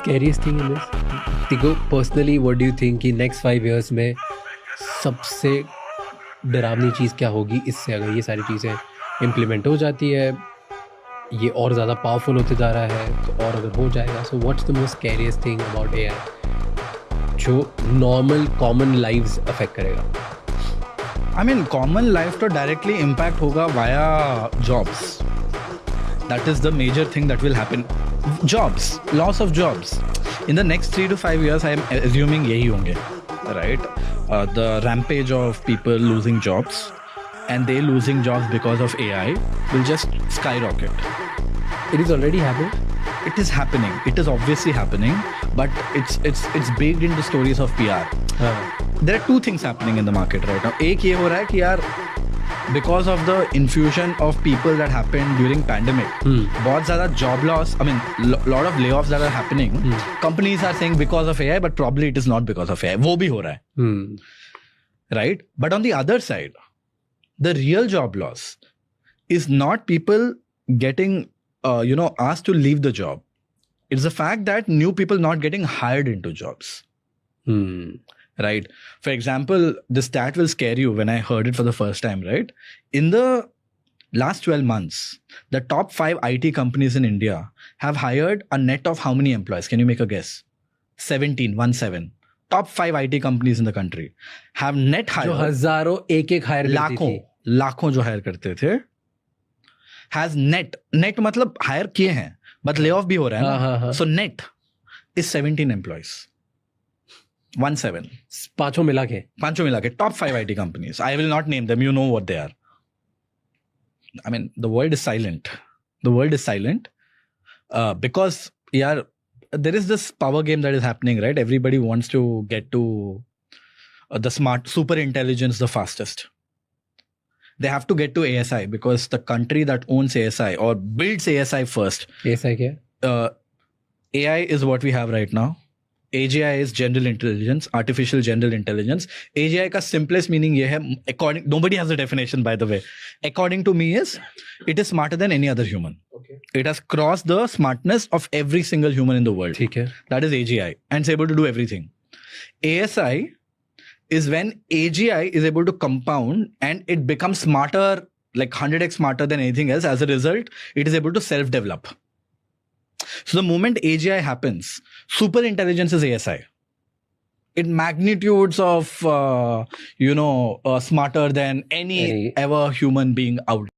scariest thing in this? देखो personally what do you think कि next 5 years में सबसे डरावनी चीज़ क्या होगी इससे, अगर ये सारी चीज़ें इम्प्लीमेंट हो जाती है, ये और ज़्यादा पावरफुल होते जा रहा है, तो और अगर हो जाएगा, so what's the most scariest thing about AI जो नॉर्मल कॉमन लाइव्स अफेक्ट करेगा? I mean, common life to directly impact hoga via jobs. That is the major thing that will happen. Jobs, loss of jobs. In the next 3 to 5 years, I am assuming yahi honge, right? The rampage of people losing jobs and they losing jobs because of AI will just skyrocket. It is already happening. It is happening. It is obviously happening, but it's baked into stories of PR. There are two things happening in the market right now. एक ये हो रहा है कि यार because of the infusion of people that happened during pandemic, बहुत ज़्यादा job loss. I mean, lot of layoffs that are happening. Companies are saying because of AI, but probably it is not because of AI. वो भी हो रहा है, right? But on the other side, the real job loss is not people getting asked to leave the job. It's the fact that new people not getting hired into jobs. Right. For example, the stat will scare you when I heard it for the first time, right? In the last 12 months, the top 5 IT companies in India have hired a net of how many employees? Can you make a guess? 17. Top 5 IT companies in the country have net hired. जो हजारों एक higher लाखों जो higher करते थे, has net मतलब higher किए हैं, but layoff भी हो रहा है ना? So net is 17 employees. 17. पांचों मिला के top 5 IT companies. I will not name them. You know what they are. I mean, the world is silent. Because there is this power game that is happening, right? Everybody wants to get to the smart super intelligence the fastest. They have to get to ASI because the country that owns ASI or builds ASI first. ASI क्या? AI is what we have right now. AGI is general intelligence, artificial general intelligence. AGI का simplest meaning ये है, nobody has a definition by the way. According to me is, it is smarter than any other human. Okay. It has crossed the smartness of every single human in the world. ठीक है. That is AGI and it's able to do everything. ASI is when AGI is able to compound and it becomes smarter, like 100x smarter than anything else. As a result, it is able to self-develop. So the moment AGI happens, super intelligence is ASI. In magnitudes of, smarter than any ever human being out.